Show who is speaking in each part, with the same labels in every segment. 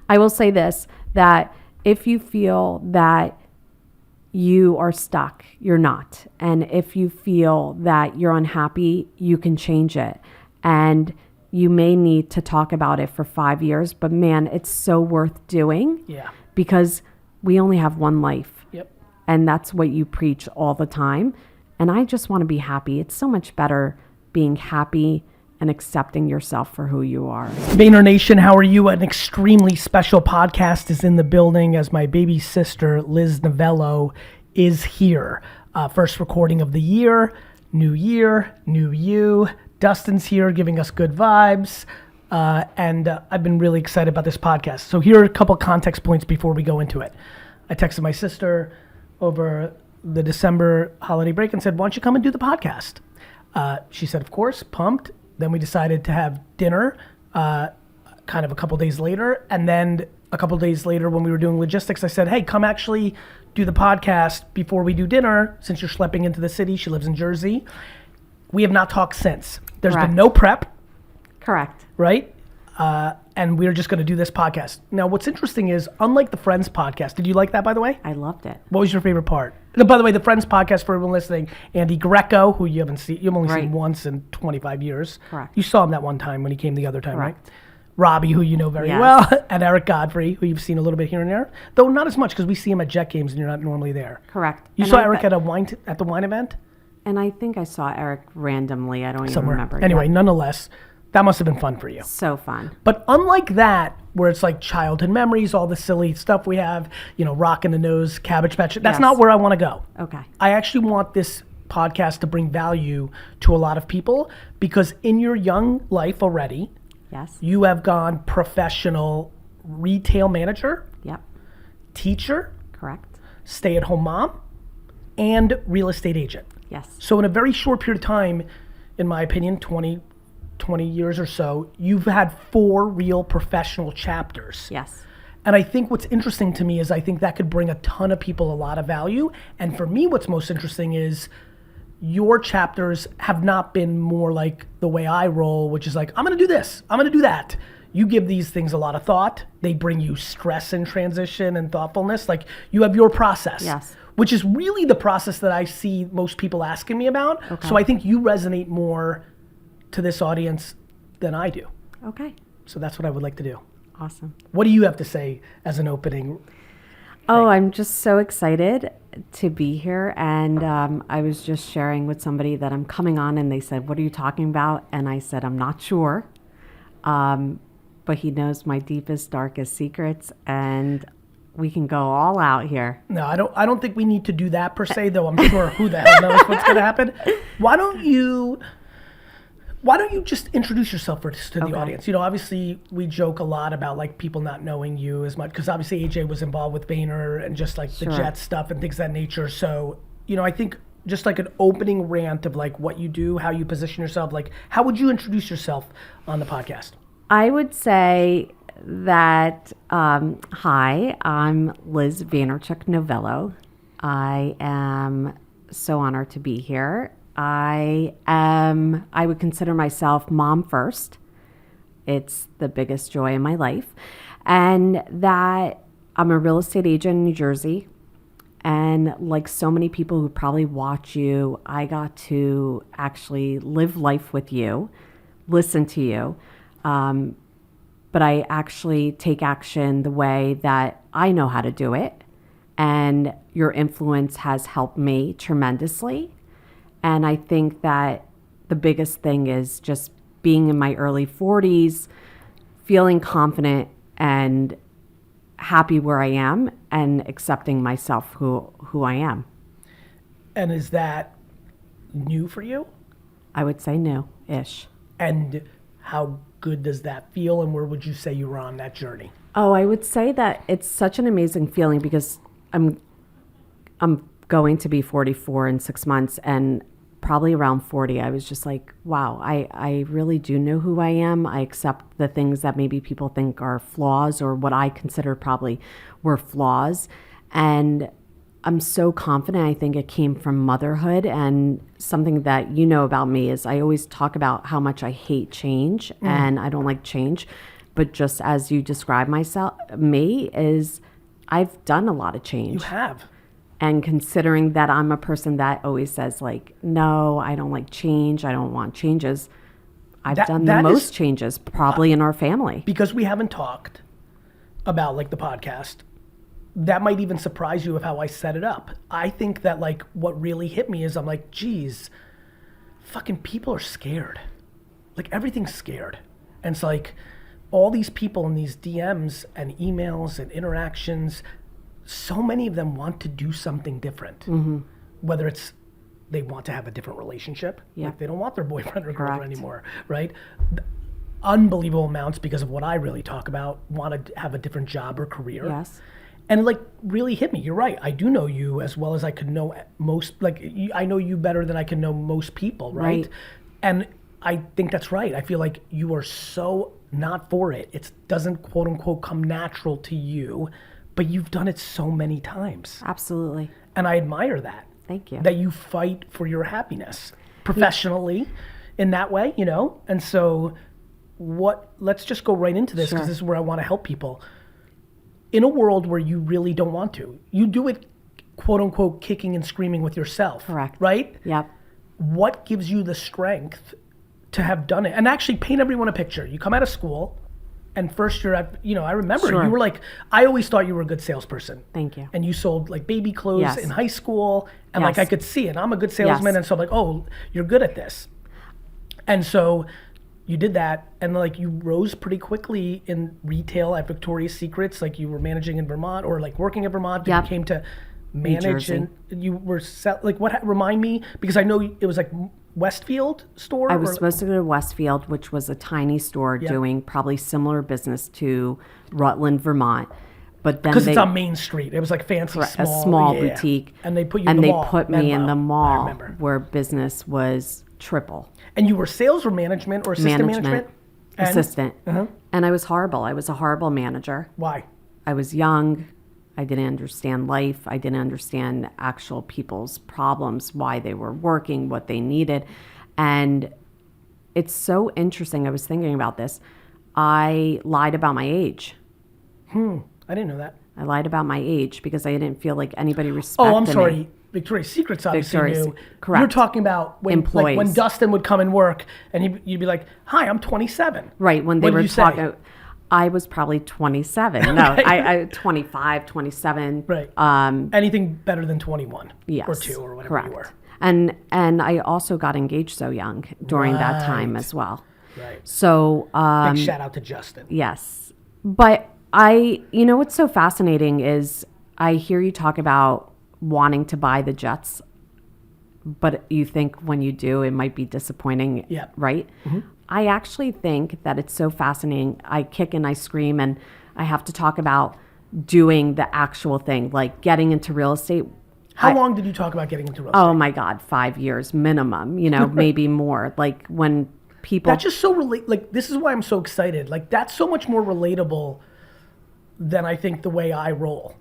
Speaker 1: I will say this, that if you feel that you are stuck, you're not. And if you feel that you're unhappy, you can change it. And you may need to talk about it for 5 years, but man, it's so worth doing.
Speaker 2: Yeah.
Speaker 1: Because we only have one life.
Speaker 2: Yep.
Speaker 1: And that's what you preach all the time. And I just want to be happy. It's so much better being happy and accepting yourself for who you are.
Speaker 2: Vayner Nation, how are you? An extremely special podcast is in the building as my baby sister, Liz Novello, is here. First recording of the year, new you. Dustin's here giving us good vibes. And I've been really excited about this podcast. So here are a couple context points before we go into it. I texted my sister over the December holiday break and said, why don't you come and do the podcast? She said, of course, pumped. Then we decided to have dinner kind of a couple days later. And then a couple days later when we were doing logistics, I said, hey, come actually do the podcast before we do dinner since you're schlepping into the city. She lives in Jersey. We have not talked since. There's
Speaker 1: Correct.
Speaker 2: been no prep.
Speaker 1: Correct.
Speaker 2: Right? And we're just going to do this podcast. Now, what's interesting is, unlike the Friends podcast, did you like that, by the way?
Speaker 1: I loved it.
Speaker 2: What was your favorite part? By the way, the Friends podcast, for everyone listening, Andy Greco, who you've only seen once in 25 years.
Speaker 1: Correct.
Speaker 2: You saw him that one time when he came the other time,
Speaker 1: Correct.
Speaker 2: right? Robbie, who you know very well, and Eric Godfrey, who you've seen a little bit here and there, though not as much because we see him at Jet games and you're not normally there.
Speaker 1: Correct.
Speaker 2: You saw Eric at the wine event?
Speaker 1: And I think I saw Eric randomly. I don't even
Speaker 2: Somewhere.
Speaker 1: remember.
Speaker 2: Anyway, nonetheless, that must have been fun for you.
Speaker 1: So fun.
Speaker 2: But unlike that, where it's like childhood memories, all the silly stuff we have, Rock in the Nose, Cabbage Patch, that's not where I want to go.
Speaker 1: Okay.
Speaker 2: I actually want this podcast to bring value to a lot of people because in your young life already,
Speaker 1: yes,
Speaker 2: you have gone professional retail manager,
Speaker 1: yep,
Speaker 2: teacher,
Speaker 1: correct,
Speaker 2: stay-at-home mom, and real estate agent.
Speaker 1: yes.
Speaker 2: So in a very short period of time, in my opinion, 20 years or so, you've had 4 real professional chapters.
Speaker 1: Yes.
Speaker 2: And I think what's interesting to me is I think that could bring a ton of people a lot of value. And for me, what's most interesting is your chapters have not been more like the way I roll, which is like, I'm going to do this, I'm going to do that. You give these things a lot of thought. They bring you stress and transition and thoughtfulness. Like you have your process.
Speaker 1: Yes.
Speaker 2: Which is really the process that I see most people asking me about.
Speaker 1: Okay.
Speaker 2: So I think you resonate more to this audience than I do.
Speaker 1: Okay.
Speaker 2: So that's what I would like to do.
Speaker 1: Awesome.
Speaker 2: What do you have to say as an opening?
Speaker 1: Oh, I'm just so excited to be here. And I was just sharing with somebody that I'm coming on and they said, what are you talking about? And I said, I'm not sure. But he knows my deepest, darkest secrets and we can go all out here.
Speaker 2: No, I don't think we need to do that per se, though I'm sure who the hell knows what's going to happen. Why don't you just introduce yourself first to the audience? Obviously we joke a lot about like people not knowing you as much because obviously AJ was involved with Vayner and just like the Jet stuff and things of that nature. So, I think just like an opening rant of like what you do, how you position yourself, like how would you introduce yourself on the podcast?
Speaker 1: I would say that, hi, I'm Liz Vaynerchuk Novello. I am so honored to be here. I would consider myself mom first. It's the biggest joy in my life. And that I'm a real estate agent in New Jersey. And like so many people who probably watch you, I got to actually live life with you, listen to you. But I actually take action the way that I know how to do it. And your influence has helped me tremendously. And I think that the biggest thing is just being in my early 40s, feeling confident and happy where I am and accepting myself who I am.
Speaker 2: And is that new for you?
Speaker 1: I would say new-ish.
Speaker 2: And how good does that feel? And where would you say you were on that journey?
Speaker 1: Oh, I would say that it's such an amazing feeling because I'm going to be 44 in 6 months, and probably around 40, I was just like, wow, I really do know who I am. I accept the things that maybe people think are flaws or what I consider probably were flaws. And I'm so confident. I think it came from motherhood, and something that you know about me is I always talk about how much I hate change and I don't like change. But just as you describe me is I've done a lot of change.
Speaker 2: You have.
Speaker 1: And considering that I'm a person that always says like, no, I don't like change. I don't want changes. I've done the most changes probably in our family.
Speaker 2: Because we haven't talked about like the podcast, that might even surprise you of how I set it up. I think that like what really hit me is I'm like, geez, fucking people are scared. Like everything's scared. And it's like all these people in these DMs and emails and interactions, so many of them want to do something different. Mm-hmm. Whether it's they want to have a different relationship, like they don't want their boyfriend or girlfriend anymore, right? Unbelievable amounts, because of what I really talk about, want to have a different job or career.
Speaker 1: Yes.
Speaker 2: And it like really hit me. You're right. I do know you as well as I could know most, like I know you better than I can know most people, right? And I think that's right. I feel like you are so not for it. It doesn't quote unquote come natural to you, but you've done it so many times.
Speaker 1: Absolutely.
Speaker 2: And I admire that.
Speaker 1: Thank you.
Speaker 2: That you fight for your happiness professionally in that way, you know? And so let's just go right into this, because this is where I want to help people. In a world where you really don't want to, you do it quote unquote kicking and screaming with yourself.
Speaker 1: Correct.
Speaker 2: Right?
Speaker 1: Yep.
Speaker 2: What gives you the strength to have done it? And actually paint everyone a picture. You come out of school, and first you're at, I remember you were like, I always thought you were a good salesperson.
Speaker 1: Thank you.
Speaker 2: And you sold like baby clothes in high school, and like I could see it. I'm a good salesman, and so I'm like, oh, you're good at this. And so you did that, and like you rose pretty quickly in retail at Victoria's Secrets. Like you were managing in Vermont, or like working in Vermont. You came to manage, and you were remind me, because I know it was like Westfield store?
Speaker 1: I was supposed to go to Westfield, which was a tiny store doing probably similar business to Rutland, Vermont. But then
Speaker 2: because it's on Main Street, it was like fancy,
Speaker 1: a small boutique,
Speaker 2: and they put you in the mall.
Speaker 1: And they put me in the mall where business was triple.
Speaker 2: And you were sales or management or assistant management?
Speaker 1: Assistant. And I was horrible. I was a horrible manager.
Speaker 2: Why?
Speaker 1: I was young. I didn't understand life. I didn't understand actual people's problems, why they were working, what they needed. And it's so interesting. I was thinking about this. I lied about my age.
Speaker 2: I didn't know that.
Speaker 1: I lied about my age because I didn't feel like anybody respected me.
Speaker 2: Oh, I'm sorry. Victoria's Secret's obviously new.
Speaker 1: Correct.
Speaker 2: You're talking about when,
Speaker 1: employees.
Speaker 2: Like when Dustin would come and work, and you'd be like, hi, I'm 27.
Speaker 1: Right, when they were talking... I was probably 27. No, I 25, 27.
Speaker 2: Right. Anything better than 21 or 2 or whatever you were.
Speaker 1: And I also got engaged so young during that time as well.
Speaker 2: Right.
Speaker 1: So
Speaker 2: big shout out to Justin.
Speaker 1: Yes. But what's so fascinating is I hear you talk about wanting to buy the jets, but you think when you do, it might be disappointing.
Speaker 2: Yeah.
Speaker 1: Right? Mm-hmm. I actually think that it's so fascinating. I kick and I scream, and I have to talk about doing the actual thing, like getting into real estate.
Speaker 2: How long did you talk about getting into real estate?
Speaker 1: Oh my God, 5 years minimum, maybe more. Like when people...
Speaker 2: That's just so like, this is why I'm so excited. Like that's so much more relatable than I think the way I roll.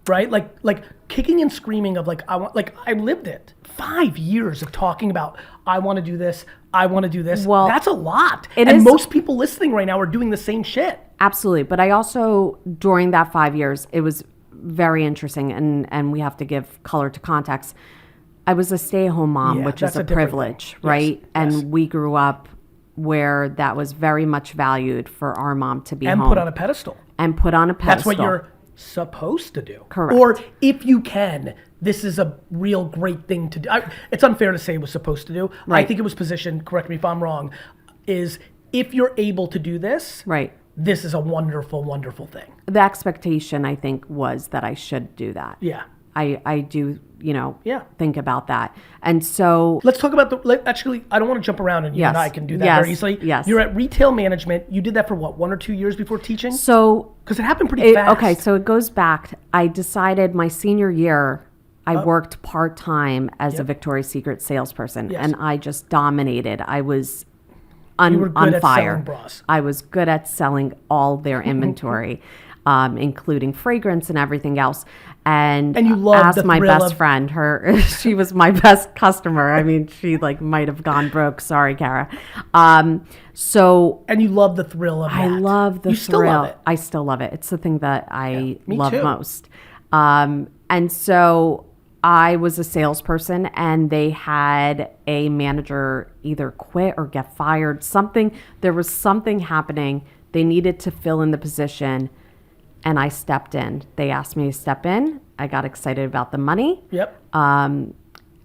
Speaker 2: Right? Like kicking and screaming of like, I lived it. 5 years of talking about, I want to do this. I want to do this.
Speaker 1: Well,
Speaker 2: that's a lot. And most people listening right now are doing the same shit.
Speaker 1: Absolutely. But I also, during that 5 years, it was very interesting. And we have to give color to context. I was a stay-at-home mom, which is a privilege, right? Yes. And we grew up where that was very much valued for our mom to be home.
Speaker 2: And put on a pedestal. That's what you're supposed to do.
Speaker 1: Correct.
Speaker 2: Or if you can, this is a real great thing to do. It's unfair to say it was supposed to do. Right. I think it was positioned, correct me if I'm wrong, is if you're able to do this,
Speaker 1: right,
Speaker 2: this is a wonderful, wonderful thing.
Speaker 1: The expectation, I think, was that I should do that.
Speaker 2: Yeah.
Speaker 1: I do, think about that. And so...
Speaker 2: Let's talk about actually, I don't want to jump around, and you and I can do that very easily.
Speaker 1: Yes.
Speaker 2: You're at retail management. You did that for what, 1 or 2 years before teaching?
Speaker 1: So...
Speaker 2: Because it happened pretty fast.
Speaker 1: Okay, so it goes back. I decided my senior year, I worked part-time as a Victoria's Secret salesperson, and I just dominated. I was
Speaker 2: you were good
Speaker 1: on
Speaker 2: at
Speaker 1: fire.
Speaker 2: Selling bras.
Speaker 1: I was good at selling all their inventory. including fragrance and everything else. And
Speaker 2: you love
Speaker 1: asked
Speaker 2: the
Speaker 1: my
Speaker 2: thrill
Speaker 1: best
Speaker 2: of-
Speaker 1: friend, she was my best customer. I mean, she like might have gone broke. Sorry, Kara. So
Speaker 2: And you love the thrill of that.
Speaker 1: I love the
Speaker 2: you
Speaker 1: thrill.
Speaker 2: Still love it.
Speaker 1: I still love it. It's the thing that I
Speaker 2: me
Speaker 1: love
Speaker 2: too.
Speaker 1: most. And so I was a salesperson, and they had a manager either quit or get fired. There was something happening. They needed to fill in the position, and I stepped in. They asked me to step in. I got excited about the money.
Speaker 2: Yep.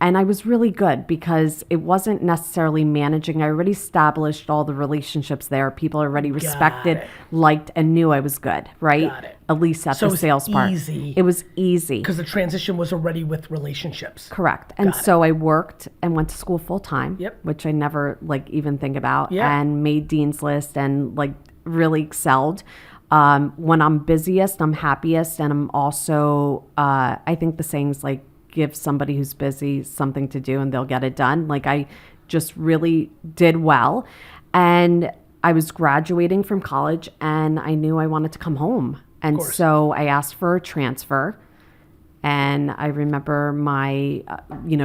Speaker 1: And I was really good because it wasn't necessarily managing. I already established all the relationships there. People already respected, liked, and knew I was good, right?
Speaker 2: Got it.
Speaker 1: At least at
Speaker 2: So
Speaker 1: the sales part.
Speaker 2: easy.
Speaker 1: It was easy.
Speaker 2: Because the transition was already with relationships.
Speaker 1: Correct. And so I worked and went to school full time,
Speaker 2: Yep.
Speaker 1: which I never like even think about,
Speaker 2: Yeah.
Speaker 1: and made Dean's List and like really excelled. When I'm busiest, I'm happiest. And I'm also, I think the saying's like, give somebody who's busy something to do and they'll get it done. Like I just really did well. And I was graduating from college and I knew I wanted to come home. And so I asked for a transfer. And I remember my,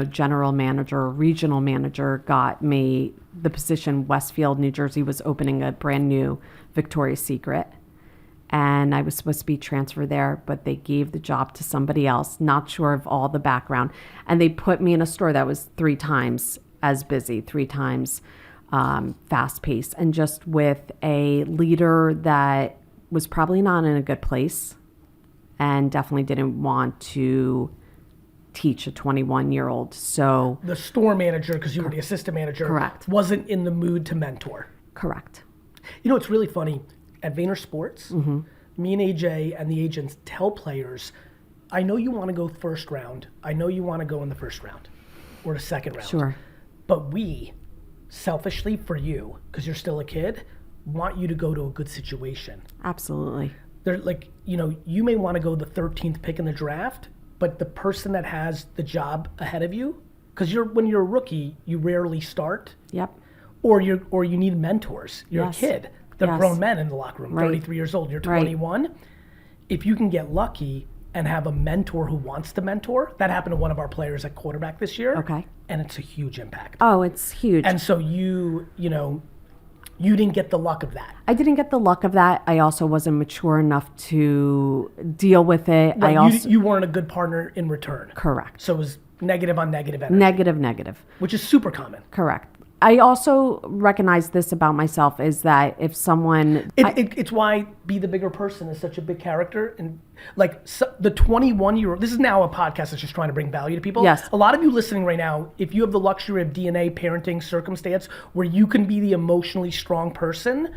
Speaker 1: general manager or regional manager got me the position. Westfield, New Jersey was opening a brand new Victoria's Secret. And I was supposed to be transferred there, but they gave the job to somebody else, not sure of all the background. And they put me in a store that was 3 times as busy, 3 times fast paced, and just with a leader that was probably not in a good place and definitely didn't want to teach a 21-year-old. So
Speaker 2: The store manager, because you were the assistant manager,
Speaker 1: Correct.
Speaker 2: wasn't in the mood to mentor.
Speaker 1: correct.
Speaker 2: You know, it's really funny. At VaynerSports,
Speaker 1: Mm-hmm.
Speaker 2: me and AJ and the agents tell players, I know you want to go first round. I know you want to go in the first round or the second round.
Speaker 1: Sure.
Speaker 2: But we, selfishly for you, because you're still a kid, want you to go to a good situation.
Speaker 1: Absolutely.
Speaker 2: They're like, you may want to go the 13th pick in the draft, but the person that has the job ahead of you, because when you're a rookie, you rarely start,
Speaker 1: Yep.
Speaker 2: or you need mentors. You're
Speaker 1: Yes.
Speaker 2: a kid. They're
Speaker 1: Yes.
Speaker 2: grown men in the locker room,
Speaker 1: Right.
Speaker 2: 33 years old. You're
Speaker 1: Right.
Speaker 2: 21. If you can get lucky and have a mentor who wants to mentor, that happened to one of our players at quarterback this year.
Speaker 1: Okay.
Speaker 2: And it's a huge impact.
Speaker 1: Oh, it's huge.
Speaker 2: And so you didn't get the luck of that.
Speaker 1: I didn't get the luck of that. I also wasn't mature enough to deal with it.
Speaker 2: Right,
Speaker 1: I also
Speaker 2: you weren't a good partner in return.
Speaker 1: correct.
Speaker 2: So it was negative on negative energy,
Speaker 1: Negative.
Speaker 2: which is super common.
Speaker 1: Correct. I also recognize this about myself is that if someone
Speaker 2: It's why Be the Bigger Person is such a big character. And like the 21-year-old, this is now a podcast that's just trying to bring value to people.
Speaker 1: Yes.
Speaker 2: A lot of you listening right now, if you have the luxury of DNA, parenting, circumstance, where you can be the emotionally strong person,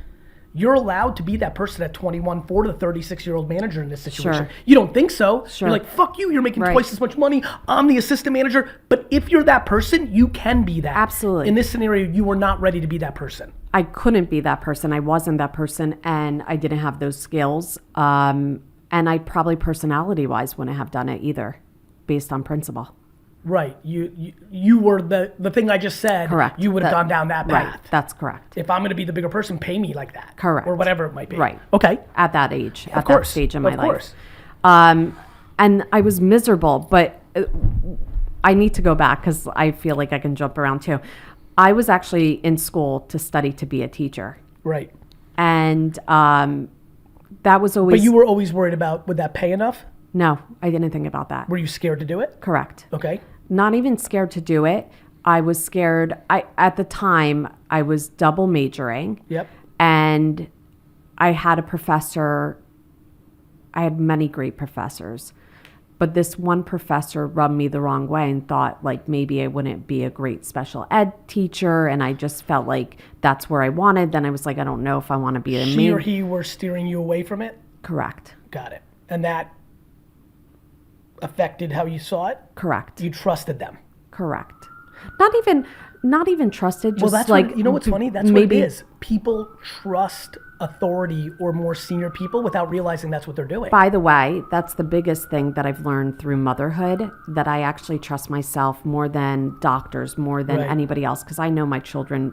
Speaker 2: you're allowed to be that person at 21 for the 36-year-old manager in this situation.
Speaker 1: Sure.
Speaker 2: You don't think so.
Speaker 1: Sure.
Speaker 2: You're like, fuck you, you're making
Speaker 1: Right.
Speaker 2: twice as much money. I'm the assistant manager. But if you're that person, you can be that.
Speaker 1: Absolutely.
Speaker 2: In this scenario, you were not ready to be that person.
Speaker 1: I couldn't be that person. I wasn't that person, and I didn't have those skills. And I probably personality-wise wouldn't have done it either, based on principle.
Speaker 2: Right. You were the thing I just said.
Speaker 1: Correct.
Speaker 2: You would have gone down that path.
Speaker 1: Right. That's correct.
Speaker 2: If I'm going to be the bigger person, pay me like that.
Speaker 1: Correct.
Speaker 2: Or whatever it might be.
Speaker 1: Right.
Speaker 2: Okay.
Speaker 1: At that age, at
Speaker 2: course.
Speaker 1: that stage in my
Speaker 2: Of
Speaker 1: life.
Speaker 2: course.
Speaker 1: And I was miserable, but I need to go back because I feel like I can jump around too. I was actually in school to study to be a teacher.
Speaker 2: Right.
Speaker 1: And that was always...
Speaker 2: But you were always worried about, would that pay enough?
Speaker 1: No, I didn't think about that.
Speaker 2: Were you scared to do it?
Speaker 1: Correct.
Speaker 2: Okay.
Speaker 1: Not even scared to do it. I was scared. At the time, I was double majoring.
Speaker 2: Yep.
Speaker 1: And I had a professor. I had many great professors. But this one professor rubbed me the wrong way and thought like maybe I wouldn't be a great special ed teacher. And I just felt like that's where I wanted. Then I was like, I don't know if I want to be a
Speaker 2: She or he were steering you away from it?
Speaker 1: Correct.
Speaker 2: Got it. And that affected how you saw it?
Speaker 1: Correct.
Speaker 2: You trusted them.
Speaker 1: Correct. Not even trusted. Just
Speaker 2: Well, that's
Speaker 1: like
Speaker 2: what, you know what's funny? That's
Speaker 1: maybe,
Speaker 2: what it is. People trust authority or more senior people without realizing that's what they're doing.
Speaker 1: By the way, that's the biggest thing that I've learned through motherhood, that I actually trust myself more than doctors, more than
Speaker 2: Right.
Speaker 1: anybody else, because I know my children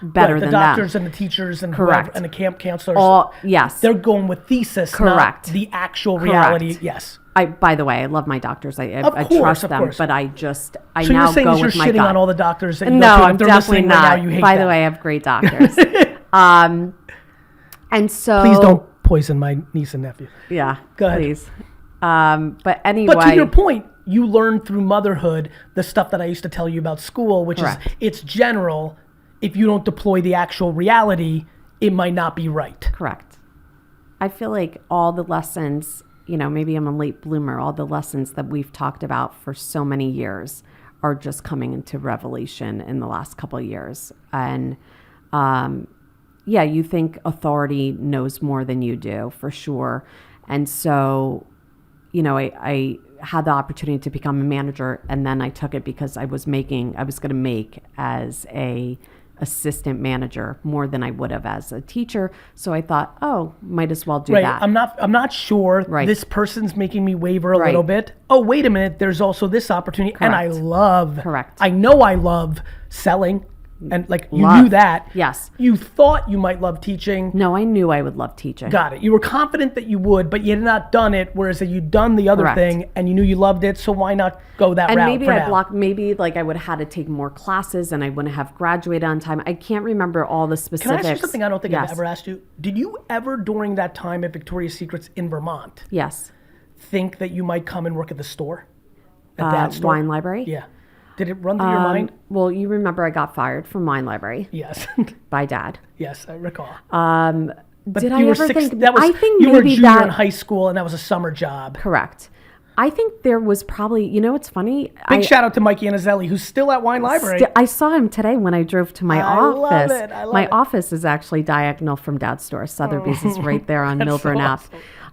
Speaker 1: better
Speaker 2: the
Speaker 1: than
Speaker 2: doctors
Speaker 1: them.
Speaker 2: and the teachers and
Speaker 1: Correct.
Speaker 2: whoever, and the camp counselors.
Speaker 1: All yes.
Speaker 2: They're going with thesis,
Speaker 1: Correct.
Speaker 2: not the actual reality.
Speaker 1: Correct.
Speaker 2: Yes.
Speaker 1: By the way, I love my doctors. I
Speaker 2: course,
Speaker 1: trust
Speaker 2: of
Speaker 1: them,
Speaker 2: course.
Speaker 1: but I
Speaker 2: So
Speaker 1: now
Speaker 2: you're saying
Speaker 1: go
Speaker 2: you're
Speaker 1: with my
Speaker 2: shitting
Speaker 1: gut.
Speaker 2: on all the doctors that you
Speaker 1: No,
Speaker 2: go to,
Speaker 1: I'm
Speaker 2: if they're
Speaker 1: definitely
Speaker 2: listening right
Speaker 1: not.
Speaker 2: now, you hate
Speaker 1: By
Speaker 2: them.
Speaker 1: the way, I have great doctors. And so
Speaker 2: Please don't poison my niece and nephew.
Speaker 1: Yeah,
Speaker 2: Go ahead.
Speaker 1: please. But anyway,
Speaker 2: But to your point, you learned through motherhood the stuff that I used to tell you about school, which
Speaker 1: Correct.
Speaker 2: is it's general. If you don't deploy the actual reality, it might not be right.
Speaker 1: correct. I feel like all the lessons, maybe I'm a late bloomer, all the lessons that we've talked about for so many years are just coming into revelation in the last couple of years. And you think authority knows more than you do, for sure. And so, I had the opportunity to become a manager, and then I took it because I was going to make as a assistant manager more than I would have as a teacher. So I thought, might as well do
Speaker 2: Right.
Speaker 1: that.
Speaker 2: I'm not sure
Speaker 1: Right.
Speaker 2: this person's making me waver a
Speaker 1: Right.
Speaker 2: little bit. Oh, wait a minute. There's also this opportunity. And I love,
Speaker 1: Correct.
Speaker 2: I know I love selling. And you
Speaker 1: Love.
Speaker 2: knew that.
Speaker 1: Yes.
Speaker 2: You thought you might love teaching.
Speaker 1: No, I knew I would love teaching.
Speaker 2: Got it. You were confident that you would, but you had not done it, whereas you'd done the other
Speaker 1: Correct.
Speaker 2: thing and you knew you loved it, so why not go that
Speaker 1: And
Speaker 2: route
Speaker 1: maybe
Speaker 2: for
Speaker 1: I
Speaker 2: now?
Speaker 1: blocked, I would have had to take more classes and I wouldn't have graduated on time. I can't remember all the
Speaker 2: Can
Speaker 1: specifics.
Speaker 2: I ask you something I don't think I've
Speaker 1: Yes.
Speaker 2: ever asked you? Did you ever, during that time at Victoria's Secrets in Vermont,
Speaker 1: Yes.
Speaker 2: think that you might come and work at the store? At that store?
Speaker 1: Wine library?
Speaker 2: Yeah. Did it run through your mind?
Speaker 1: Well, you remember I got fired from wine library
Speaker 2: Yes.
Speaker 1: by dad.
Speaker 2: Yes, I recall.
Speaker 1: But did
Speaker 2: you
Speaker 1: I
Speaker 2: were
Speaker 1: ever
Speaker 2: six,
Speaker 1: think,
Speaker 2: that was,
Speaker 1: I think
Speaker 2: you were a
Speaker 1: maybe
Speaker 2: junior in
Speaker 1: that,
Speaker 2: high school and that was a summer job.
Speaker 1: correct. I think there was probably, it's funny.
Speaker 2: Big shout out to Mikey Anazelli, who's still at Wine Library.
Speaker 1: I saw him today when I drove to my
Speaker 2: I love
Speaker 1: office.
Speaker 2: it. I love
Speaker 1: my
Speaker 2: it.
Speaker 1: office is actually diagonal from Dad's store. Sotheby's is right there on Milburn
Speaker 2: so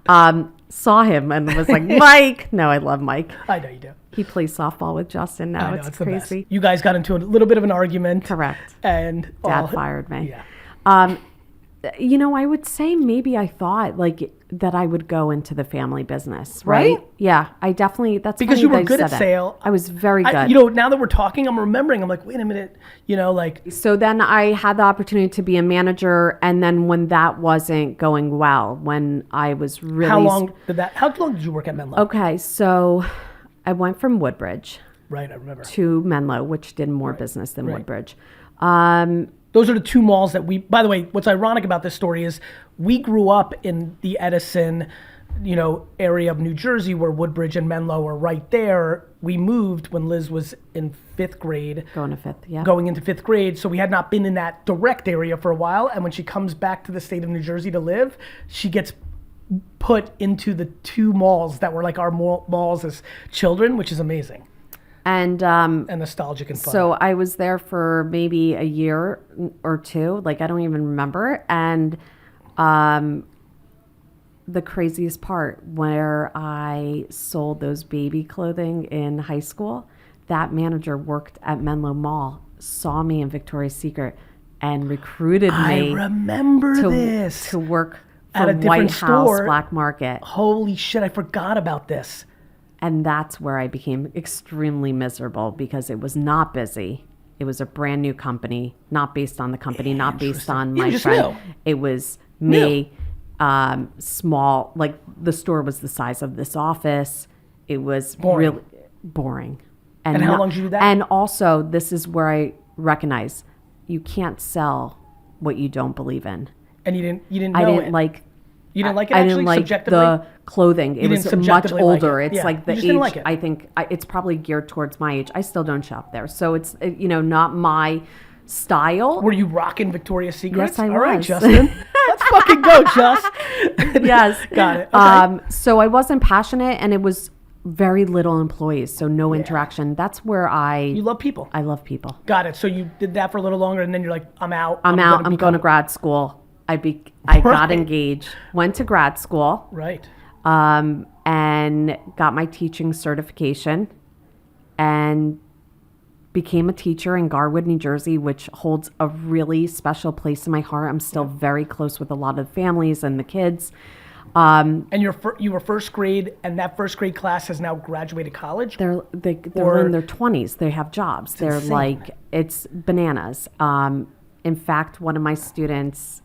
Speaker 1: Ave. Saw him and was like, Mike. No, I love Mike.
Speaker 2: I know you do.
Speaker 1: He plays softball with Justin now.
Speaker 2: I know,
Speaker 1: It's
Speaker 2: the best.
Speaker 1: crazy.
Speaker 2: You guys got into a little bit of an argument.
Speaker 1: Correct.
Speaker 2: And
Speaker 1: Dad fired me.
Speaker 2: Yeah.
Speaker 1: I would say maybe I thought that I would go into the family business, right?
Speaker 2: Right?
Speaker 1: Yeah, I definitely, that's
Speaker 2: Because
Speaker 1: funny
Speaker 2: you were
Speaker 1: that
Speaker 2: good at
Speaker 1: said that.
Speaker 2: sale.
Speaker 1: I was very good.
Speaker 2: Now that we're talking, I'm remembering. I'm like, wait a minute.
Speaker 1: So then I had the opportunity to be a manager, and then when that wasn't going well, when I was really...
Speaker 2: how long did you work at Menlo?
Speaker 1: Okay, so I went from Woodbridge
Speaker 2: Right, I remember.
Speaker 1: to Menlo, which did more business than
Speaker 2: right.
Speaker 1: Woodbridge.
Speaker 2: Those are the two malls that by the way, what's ironic about this story is we grew up in the Edison, area of New Jersey where Woodbridge and Menlo are right there. We moved when Liz was in 5th grade.
Speaker 1: Going to fifth, yeah.
Speaker 2: Going into 5th grade. So we had not been in that direct area for a while. And when she comes back to the state of New Jersey to live, she gets put into the two malls that were like our malls as children, which is amazing.
Speaker 1: And
Speaker 2: nostalgic and fun.
Speaker 1: so I was there for maybe a year or two. I don't even remember. And the craziest part, where I sold those baby clothing in high school, that manager worked at Menlo Mall, saw me in Victoria's Secret, and recruited me
Speaker 2: I remember this.
Speaker 1: to work
Speaker 2: At
Speaker 1: for
Speaker 2: a different
Speaker 1: White House
Speaker 2: store.
Speaker 1: Black Market.
Speaker 2: Holy shit, I forgot about this.
Speaker 1: And that's where I became extremely miserable because it was not busy. It was a brand new company, not based on the company, not based on my
Speaker 2: just
Speaker 1: friend.
Speaker 2: new.
Speaker 1: It was me, small, the store was the size of this office. It was
Speaker 2: Boring.
Speaker 1: really boring.
Speaker 2: And how long did you do that?
Speaker 1: And also, this is where I recognize you can't sell what you don't believe in.
Speaker 2: And you didn't know
Speaker 1: I didn't
Speaker 2: it.
Speaker 1: like
Speaker 2: You didn't like it
Speaker 1: I
Speaker 2: actually
Speaker 1: didn't like
Speaker 2: subjectively?
Speaker 1: the clothing. It
Speaker 2: You
Speaker 1: was
Speaker 2: didn't
Speaker 1: much
Speaker 2: subjectively like
Speaker 1: older.
Speaker 2: it.
Speaker 1: It's
Speaker 2: Yeah.
Speaker 1: like the
Speaker 2: You just
Speaker 1: age.
Speaker 2: didn't like it.
Speaker 1: I think it's probably geared towards my age. I still don't shop there, so it's not my style.
Speaker 2: Were you rocking Victoria's Secret?
Speaker 1: Yes, I
Speaker 2: All right,
Speaker 1: was.
Speaker 2: Justin. Let's fucking go, Just.
Speaker 1: Yes,
Speaker 2: Got it. Okay.
Speaker 1: So I wasn't passionate, and it was very little employees, so no interaction. That's where
Speaker 2: You love people.
Speaker 1: I love people.
Speaker 2: Got it. So you did that for a little longer, and then you're like, I'm out.
Speaker 1: I'm out. I'm going to grad school. I got
Speaker 2: Right.
Speaker 1: engaged, went to grad school.
Speaker 2: Right.
Speaker 1: And got my teaching certification and became a teacher in Garwood, New Jersey, which holds a really special place in my heart. I'm still very close with a lot of families and the kids.
Speaker 2: And you were first grade, and that first grade class has now graduated college?
Speaker 1: They're in their 20s. They have jobs. They're
Speaker 2: insane.
Speaker 1: it's bananas. In fact, one of my students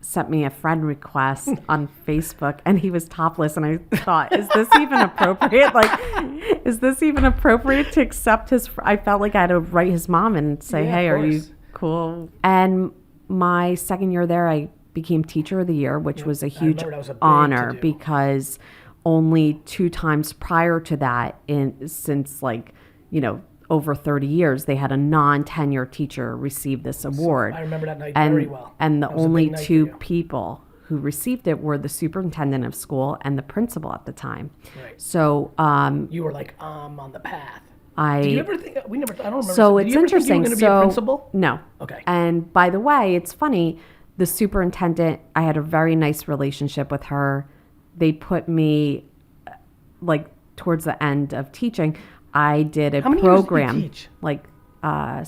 Speaker 1: sent me a friend request on Facebook, and he was topless, and I thought, is this even appropriate? Like, is this even appropriate to accept his? I felt like I had to write his mom and say,
Speaker 2: Yeah,
Speaker 1: hey,
Speaker 2: of
Speaker 1: are you
Speaker 2: course.
Speaker 1: cool? And my second year there, I became Teacher of the Year, which was a huge
Speaker 2: remember that was a big
Speaker 1: honor
Speaker 2: to-do.
Speaker 1: because only 2 times prior to that, since over 30 years, they had a non-tenure teacher receive this award.
Speaker 2: I remember that night
Speaker 1: and,
Speaker 2: very well.
Speaker 1: And the
Speaker 2: That was a
Speaker 1: only
Speaker 2: big night for
Speaker 1: 2
Speaker 2: you.
Speaker 1: people who received it were the superintendent of school and the principal at the time.
Speaker 2: Right.
Speaker 1: So
Speaker 2: You were like, on the path.
Speaker 1: I.
Speaker 2: Did you ever think, I don't remember.
Speaker 1: So
Speaker 2: Did
Speaker 1: it's
Speaker 2: you ever think you
Speaker 1: interesting.
Speaker 2: were going to be a principal?
Speaker 1: No.
Speaker 2: Okay.
Speaker 1: And by the way, it's funny. The superintendent, I had a very nice relationship with her. They put me, towards the end of teaching, I did a
Speaker 2: How many years did you
Speaker 1: program,
Speaker 2: teach?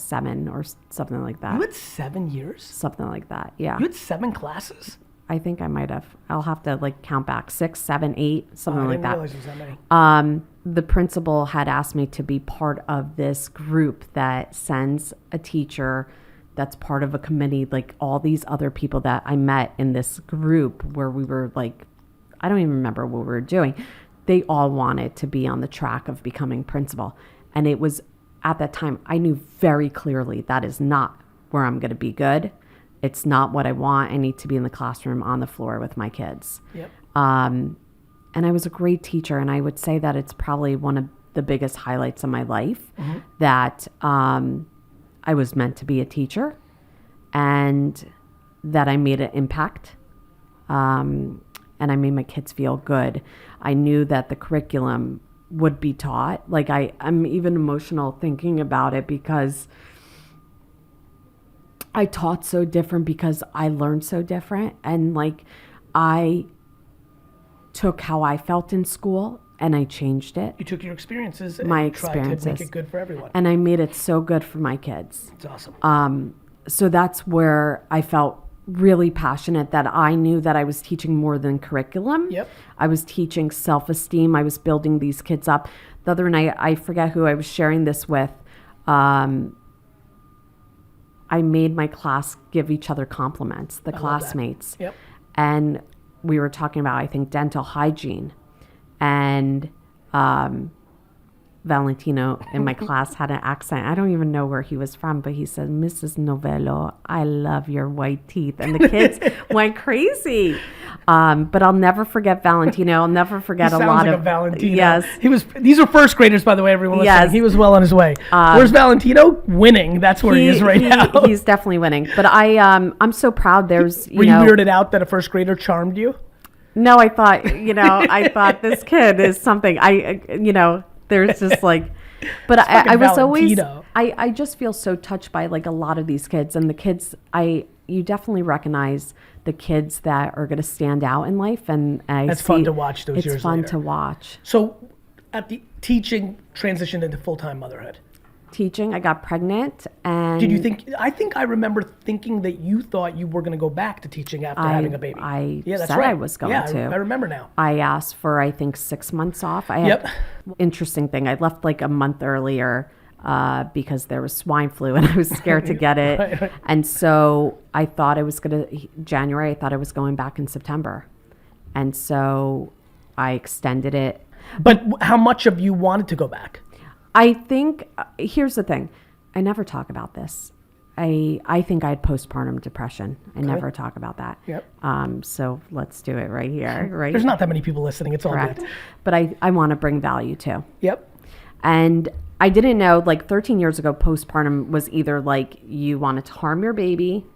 Speaker 1: 7 or something like that.
Speaker 2: You had 7 years?
Speaker 1: Something like that. Yeah.
Speaker 2: You had 7 classes?
Speaker 1: I think I might have. I'll have to count back. 6, 7, 8, something
Speaker 2: I
Speaker 1: like
Speaker 2: didn't
Speaker 1: that.
Speaker 2: realize it was that many.
Speaker 1: The principal had asked me to be part of this group that sends a teacher that's part of a committee, like all these other people that I met in this group where we were I don't even remember what we were doing. They all wanted to be on the track of becoming principal. And it was at that time, I knew very clearly that is not where I'm going to be good. It's not what I want. I need to be in the classroom on the floor with my kids.
Speaker 2: Yep.
Speaker 1: And I was a great teacher. And I would say that it's probably one of the biggest highlights of my life that I was meant to be a teacher and that I made an impact. And I made my kids feel good. I knew that the curriculum would be taught. I'm even emotional thinking about it because I taught so different because I learned so different. And I took how I felt in school and I changed it.
Speaker 2: You took your experiences and
Speaker 1: My
Speaker 2: you tried to make
Speaker 1: experiences.
Speaker 2: it good for everyone.
Speaker 1: And I made it so good for my kids.
Speaker 2: It's awesome.
Speaker 1: So that's where I felt really passionate that I knew that I was teaching more than curriculum.
Speaker 2: Yep.
Speaker 1: I was teaching self-esteem. I was building these kids up. The other night, I forget who I was sharing this with. I made my class give each other compliments, the classmates.
Speaker 2: Yep.
Speaker 1: And we were talking about, I think, dental hygiene. And Valentino in my class had an accent. I don't even know where he was from, but he said, Mrs. Novello, I love your white teeth. And the kids went crazy. But I'll never forget Valentino. I'll never forget
Speaker 2: He
Speaker 1: a
Speaker 2: sounds
Speaker 1: lot
Speaker 2: like
Speaker 1: of
Speaker 2: a Valentino.
Speaker 1: Yes.
Speaker 2: These are first graders, by the way, everyone listening.
Speaker 1: Yes.
Speaker 2: He was well on his way. Where's Valentino? Winning. That's where he is right now.
Speaker 1: He's definitely winning. But I'm so proud. There's
Speaker 2: Were you weirded out that a first grader charmed you?
Speaker 1: No, I thought, I thought this kid is something. There's just but I was
Speaker 2: Valentino.
Speaker 1: always, I just feel so touched by a lot of these kids and the kids. You definitely recognize the kids that are going to stand out in life, and
Speaker 2: That's fun to watch those years
Speaker 1: It's fun
Speaker 2: later.
Speaker 1: to watch.
Speaker 2: So, at the teaching transitioned into full-time motherhood.
Speaker 1: Teaching, I got pregnant, and
Speaker 2: Did you think? I think I remember thinking that you thought you were going to go back to teaching after having a baby.
Speaker 1: I
Speaker 2: Yeah, that's
Speaker 1: said
Speaker 2: right.
Speaker 1: I was going
Speaker 2: yeah,
Speaker 1: to.
Speaker 2: I remember now.
Speaker 1: I asked for, I think, 6 months off. I had
Speaker 2: Yep.
Speaker 1: interesting thing. I left a month earlier because there was swine flu and I was scared to get it.
Speaker 2: Right.
Speaker 1: And so I thought I was January, I thought I was going back in September. And so I extended it.
Speaker 2: But how much of you wanted to go back?
Speaker 1: I think, here's the thing. I never talk about this. I think I had postpartum depression. I never talk about that.
Speaker 2: Yep.
Speaker 1: So let's do it right here, right?
Speaker 2: There's not that many people listening. It's all
Speaker 1: Correct.
Speaker 2: good.
Speaker 1: But I want to bring value too.
Speaker 2: Yep.
Speaker 1: And I didn't know, 13 years ago, postpartum was either you wanted to harm your baby,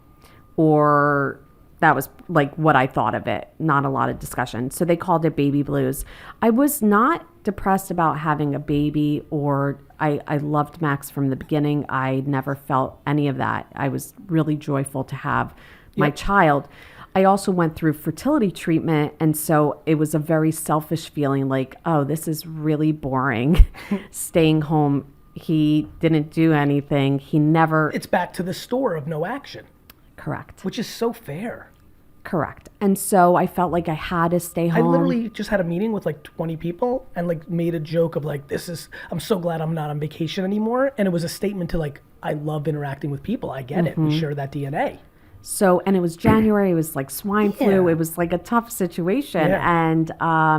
Speaker 1: or that was what I thought of it. Not a lot of discussion. So they called it baby blues. I was not depressed about having a baby, or I loved Max from the beginning. I never felt any of that. I was really joyful to have my child. I also went through fertility treatment, and so it was a very selfish feeling oh, this is really boring. Staying home. He didn't do anything. He never...
Speaker 2: It's back to the store of no action.
Speaker 1: Correct.
Speaker 2: Which is so fair.
Speaker 1: Correct. And so I felt like I had to stay
Speaker 2: I
Speaker 1: home.
Speaker 2: literally just had a meeting with 20 people and made a joke of I'm so glad I'm not on vacation anymore. And it was a statement to I love interacting with people. I get it. We share that DNA.
Speaker 1: So, and it was January, it was like swine flu.
Speaker 2: Yeah.
Speaker 1: It was like a tough situation.
Speaker 2: Yeah.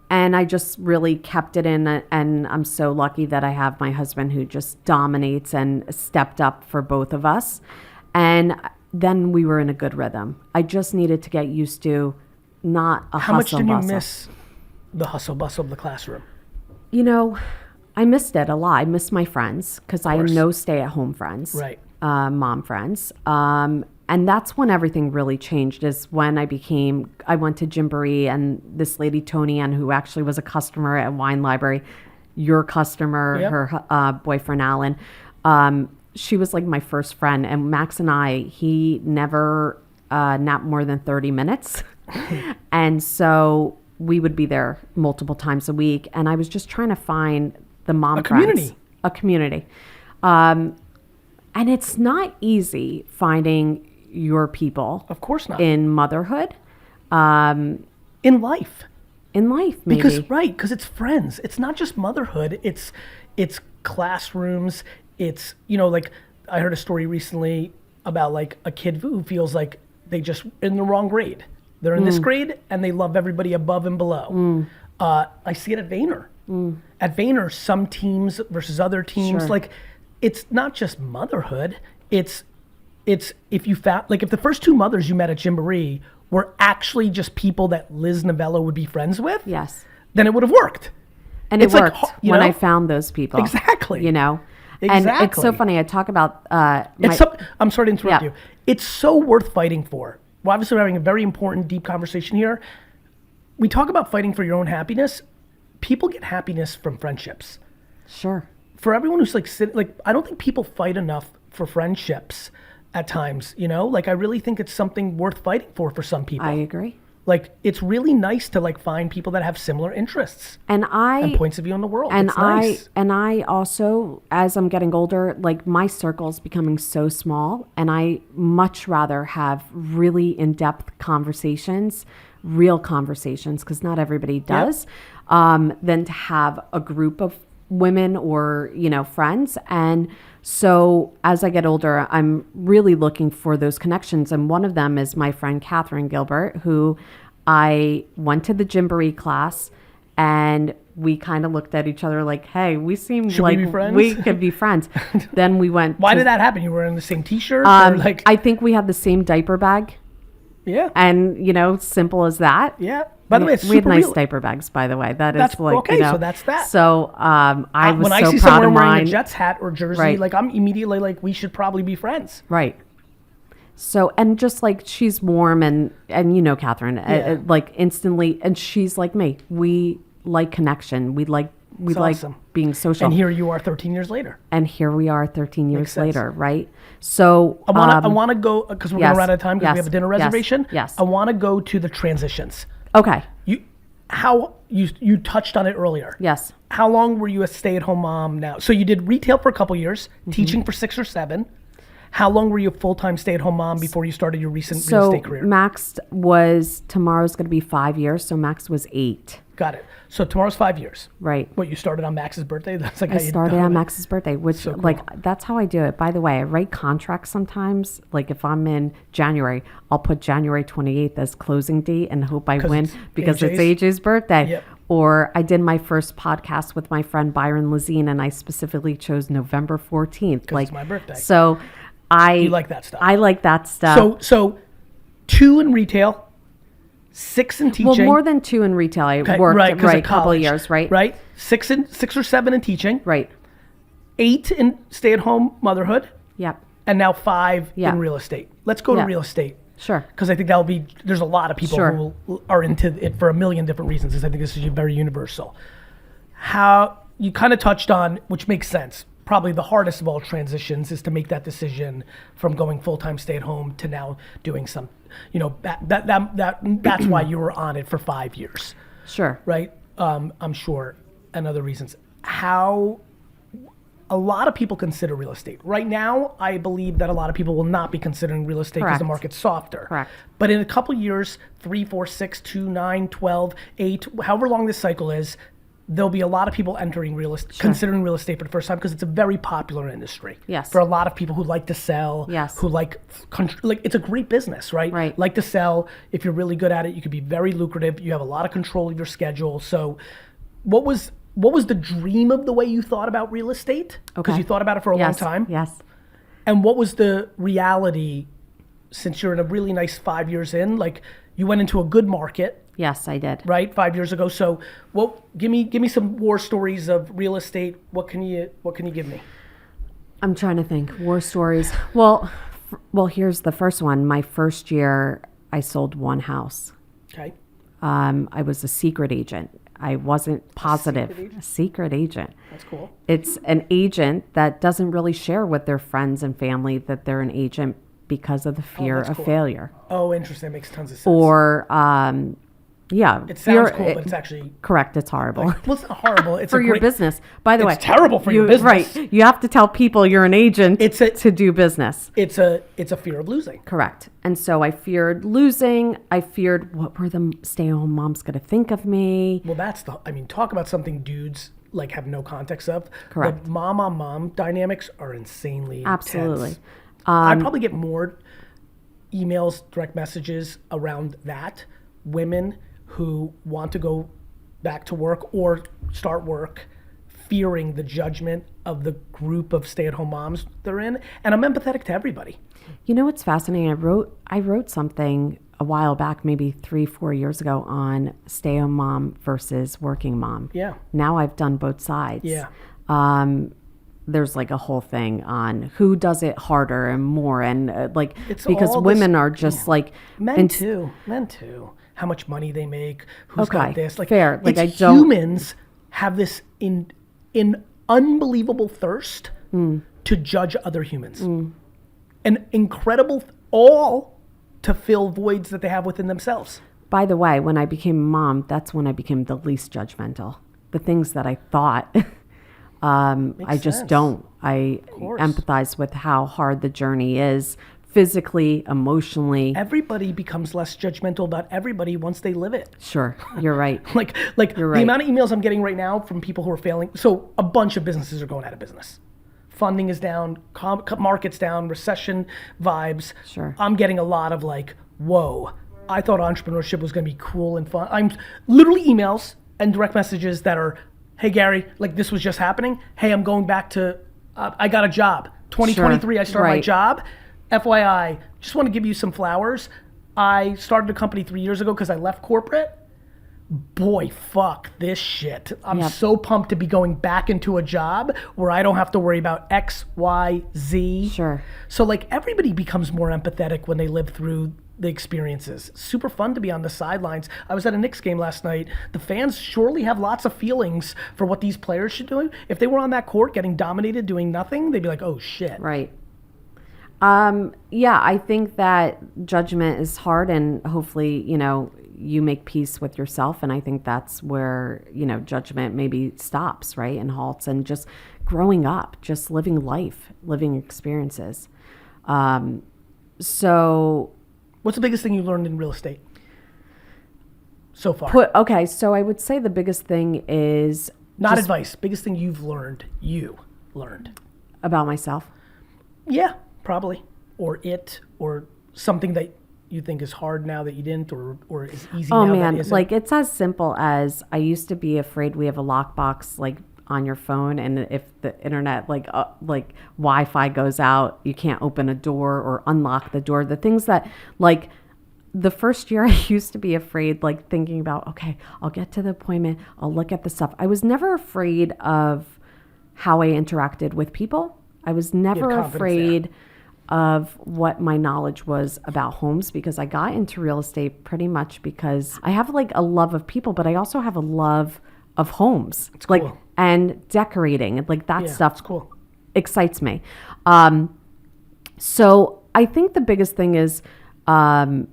Speaker 1: And I just really kept it in, and I'm so lucky that I have my husband who just dominates and stepped up for both of us. And then we were in a good rhythm. I just needed to get used to not a
Speaker 2: How much
Speaker 1: hustle
Speaker 2: did you
Speaker 1: bustle.
Speaker 2: miss the hustle bustle of the classroom?
Speaker 1: You know, I missed it a lot. I missed my friends because I had
Speaker 2: course.
Speaker 1: no stay-at-home friends,
Speaker 2: Right.
Speaker 1: Mom friends. And that's when everything really changed, is when I went to Gymboree, and this lady, Tony Ann, who actually was a customer at Wine Library, your customer,
Speaker 2: Yep.
Speaker 1: her boyfriend, Alan, she was like my first friend. And Max and he never napped more than 30 minutes. And so we would be there multiple times a week. And I was just trying to find the mom friends. A community. And it's not easy finding your people.
Speaker 2: Of course not.
Speaker 1: In motherhood.
Speaker 2: In life.
Speaker 1: In life, maybe.
Speaker 2: Because it's friends. It's not just motherhood. It's classrooms. It's, like I heard a story recently about like a kid who feels like they just in the wrong grade. They're in this grade and they love everybody above and below. I see it at Vayner. At Vayner, some teams versus other teams.
Speaker 1: Sure.
Speaker 2: Like, it's not just motherhood. It's if you found, like, if the first two mothers you met at Gymboree were actually just people that Liz Novello would be friends with,
Speaker 1: Yes.
Speaker 2: then it would have worked.
Speaker 1: And it
Speaker 2: It's like,
Speaker 1: worked
Speaker 2: you
Speaker 1: when
Speaker 2: know?
Speaker 1: I found those people.
Speaker 2: Exactly.
Speaker 1: And it's so
Speaker 2: Exactly.
Speaker 1: funny. I talk about
Speaker 2: I'm sorry to interrupt
Speaker 1: Yeah.
Speaker 2: you. It's so worth fighting for. Well, obviously, we're having a very important, deep conversation here. We talk about fighting for your own happiness. People get happiness from friendships.
Speaker 1: Sure.
Speaker 2: For everyone who's I don't think people fight enough for friendships at times, Like, I really think it's something worth fighting for some people.
Speaker 1: I agree.
Speaker 2: Like, it's really nice to like find people that have similar interests
Speaker 1: And
Speaker 2: and points of view on the world.
Speaker 1: And
Speaker 2: it's nice.
Speaker 1: I also, as I'm getting older, like my circle's becoming so small, and I much rather have really in-depth conversations, real conversations, because not everybody does, than to have a group of women or, friends. And so as I get older, I'm really looking for those connections. And one of them is my friend, Catherine Gilbert, who I went to the Gymboree class, and we kind of looked at each other like, hey, we seem
Speaker 2: Should
Speaker 1: like
Speaker 2: we be friends?
Speaker 1: we could be friends. Then we went.
Speaker 2: Why
Speaker 1: to,
Speaker 2: did that happen? You were in the same t-shirt? Or like,
Speaker 1: I think we had the same diaper bag.
Speaker 2: yeah.
Speaker 1: And, simple as that.
Speaker 2: Yeah. By the way, it's
Speaker 1: we had
Speaker 2: super
Speaker 1: nice
Speaker 2: real.
Speaker 1: diaper bags, by the way.
Speaker 2: That's
Speaker 1: like,
Speaker 2: okay. So that's that.
Speaker 1: So I was
Speaker 2: when I
Speaker 1: so
Speaker 2: see
Speaker 1: proud
Speaker 2: someone
Speaker 1: of
Speaker 2: wearing
Speaker 1: mine.
Speaker 2: a Jets hat or jersey,
Speaker 1: Right.
Speaker 2: like, I'm immediately like, we should probably be friends.
Speaker 1: Right. So, and just like she's warm and Catherine,
Speaker 2: Yeah.
Speaker 1: like instantly, and she's like me. We like connection. We like
Speaker 2: awesome.
Speaker 1: being social.
Speaker 2: And here you are 13 years later.
Speaker 1: And here we are 13 years
Speaker 2: Makes sense.
Speaker 1: later, right? So
Speaker 2: I want to go, because we're going
Speaker 1: yes,
Speaker 2: to run out of time because we
Speaker 1: yes,
Speaker 2: have a dinner
Speaker 1: yes,
Speaker 2: reservation.
Speaker 1: yes.
Speaker 2: I want to go to the transitions.
Speaker 1: Okay.
Speaker 2: You touched on it earlier.
Speaker 1: Yes.
Speaker 2: How long were you a stay-at-home mom now? So you did retail for a couple years,
Speaker 1: Mm-hmm.
Speaker 2: teaching for 6 or 7. How long were you a full-time stay-at-home mom before you started your recent real
Speaker 1: So
Speaker 2: estate career?
Speaker 1: Max tomorrow's going to be 5 years. So Max was 8.
Speaker 2: Got it. So tomorrow's 5 years.
Speaker 1: Right.
Speaker 2: What, you started on Max's birthday? That's like
Speaker 1: I
Speaker 2: how you
Speaker 1: started
Speaker 2: done
Speaker 1: on
Speaker 2: it.
Speaker 1: Max's birthday, which
Speaker 2: So cool.
Speaker 1: like that's how I do it. By the way, I write contracts sometimes. Like if I'm in January, I'll put January 28th as closing date and hope I win
Speaker 2: it's
Speaker 1: because it's
Speaker 2: AJ's?
Speaker 1: AJ's birthday.
Speaker 2: Yep.
Speaker 1: Or I did my first podcast with my friend Byron Lazine, and I specifically chose November 14th.
Speaker 2: It's my birthday.
Speaker 1: So
Speaker 2: You like that stuff.
Speaker 1: I like that stuff.
Speaker 2: So 2 in retail, 6 in teaching.
Speaker 1: well, more than 2 in retail. I
Speaker 2: Okay,
Speaker 1: worked
Speaker 2: right, 'cause of
Speaker 1: a couple of
Speaker 2: college,
Speaker 1: years, right?
Speaker 2: Right. 6 or 7 in teaching.
Speaker 1: Right.
Speaker 2: 8 in stay-at-home motherhood,
Speaker 1: Yep.
Speaker 2: and now 5
Speaker 1: Yeah.
Speaker 2: in real estate. Let's go to
Speaker 1: Yeah.
Speaker 2: real estate.
Speaker 1: Sure.
Speaker 2: Because I think there's a lot of people
Speaker 1: Sure.
Speaker 2: who are into it for a million different reasons. I think this is very universal. How you kind of touched on, which makes sense. Probably the hardest of all transitions is to make that decision from going full-time stay-at-home to now doing some, that's why you were on it for 5 years,
Speaker 1: Sure.
Speaker 2: right? I'm sure, and other reasons. How a lot of people consider real estate. Right now, I believe that a lot of people will not be considering real estate because the
Speaker 1: Correct.
Speaker 2: market's softer.
Speaker 1: Correct.
Speaker 2: But in a couple years, 3, 4, 6, 2, 9, 12, 8, however long this cycle is, there'll be a lot of people entering real estate, considering real estate for the first time, because it's a very popular industry.
Speaker 1: Yes.
Speaker 2: For a lot of people who like to sell,
Speaker 1: Yes.
Speaker 2: who like it's a great business, right?
Speaker 1: Right.
Speaker 2: Like to sell. If you're really good at it, you could be very lucrative. You have a lot of control of your schedule. So, what was the dream of the way you thought about real estate? Because you thought about it for a long time.
Speaker 1: Yes.
Speaker 2: And what was the reality, since you're in a really nice 5 years in? Like, you went into a good market.
Speaker 1: Yes, I did.
Speaker 2: Right, 5 years ago. So, give me some war stories of real estate. What can you give me?
Speaker 1: I'm trying to think. War stories. Well, here's the first one. My first year, I sold one house.
Speaker 2: Okay.
Speaker 1: I was a secret agent. I wasn't positive. A secret agent.
Speaker 2: That's cool.
Speaker 1: It's an agent that doesn't really share with their friends and family that they're an agent because of the fear of failure.
Speaker 2: Oh, interesting. That makes tons of sense.
Speaker 1: Or, yeah.
Speaker 2: It sounds cool, but it's actually...
Speaker 1: Correct. It's horrible.
Speaker 2: Well, it's not horrible. It's
Speaker 1: for your business. By the way.
Speaker 2: It's terrible for your business.
Speaker 1: Right. You have to tell people you're an agent to do business.
Speaker 2: It's a fear of losing.
Speaker 1: Correct. And so I feared losing. I feared what were the stay-at-home moms going to think of me.
Speaker 2: Well, talk about something dudes like have no context of.
Speaker 1: Correct.
Speaker 2: The mom-on-mom dynamics are insanely
Speaker 1: Absolutely.
Speaker 2: intense. I probably get more emails, direct messages around that. Women who want to go back to work or start work, fearing the judgment of the group of stay-at-home moms they're in. And I'm empathetic to everybody.
Speaker 1: You know what's fascinating? I wrote something a while back, maybe 3-4 years ago, on stay-at-home mom versus working mom.
Speaker 2: Yeah.
Speaker 1: Now I've done both sides.
Speaker 2: Yeah.
Speaker 1: There's like a whole thing on who does it harder and more, and
Speaker 2: it's
Speaker 1: because women are just like
Speaker 2: men too. How much money they make, who's got this. Like,
Speaker 1: fair. Like,
Speaker 2: humans have this in unbelievable thirst to judge other humans. An incredible all to fill voids that they have within themselves.
Speaker 1: By the way, when I became a mom, that's when I became the least judgmental. The things that I thought, I just don't. I empathize with how hard the journey is. Physically, emotionally.
Speaker 2: Everybody becomes less judgmental about everybody once they live it.
Speaker 1: Sure, you're right.
Speaker 2: like
Speaker 1: you're right.
Speaker 2: The amount of emails I'm getting right now from people who are failing. So a bunch of businesses are going out of business. Funding is down, market's down, recession vibes.
Speaker 1: Sure.
Speaker 2: I'm getting a lot of like, whoa, I thought entrepreneurship was going to be cool and fun. I'm literally emails and direct messages that are, hey Gary, like this was just happening. Hey, I'm going back to, I got a job. 2023, I started my job. FYI, just want to give you some flowers. I started a company 3 years ago because I left corporate. Boy, fuck this shit. I'm so pumped to be going back into a job where I don't have to worry about X, Y, Z.
Speaker 1: Sure.
Speaker 2: So like everybody becomes more empathetic when they live through the experiences. Super fun to be on the sidelines. I was at a Knicks game last night. The fans surely have lots of feelings for what these players should do. If they were on that court getting dominated, doing nothing, they'd be like, oh shit.
Speaker 1: Right. Yeah, I think that judgment is hard, and hopefully, you make peace with yourself. And I think that's where, judgment maybe stops, right? And halts, and just growing up, just living life, living experiences. So
Speaker 2: what's the biggest thing you learned in real estate so far?
Speaker 1: So I would say the biggest thing is
Speaker 2: not advice. Biggest thing you learned
Speaker 1: about myself.
Speaker 2: Yeah. Probably, or something that you think is hard now that you didn't, or is easy now that isn't.
Speaker 1: Like it's as simple as I used to be afraid we have a lockbox like on your phone, and if the internet like Wi-Fi goes out, you can't open a door or unlock the door. The things that like the first year I used to be afraid, like thinking about, okay, I'll get to the appointment, I'll look at the stuff. I was never afraid of how I interacted with people. I was never afraid of what my knowledge was about homes, because I got into real estate pretty much because I have like a love of people, but I also have a love of homes.
Speaker 2: It's cool.
Speaker 1: Like, and decorating, like that stuff excites me. So I think the biggest thing is, I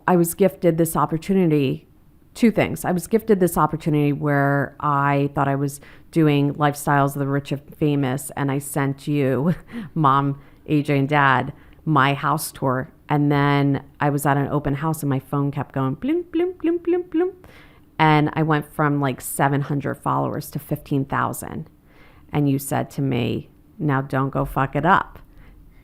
Speaker 1: was gifted this opportunity. Two things. I was gifted this opportunity where I thought I was doing Lifestyles of the Rich and Famous, and I sent you, Mom, AJ, and Dad, my house tour. And then I was at an open house, and my phone kept going, bloom, bloom, bloom, bloom, bloom. And I went from like 700 followers to 15,000. And you said to me, now don't go fuck it up.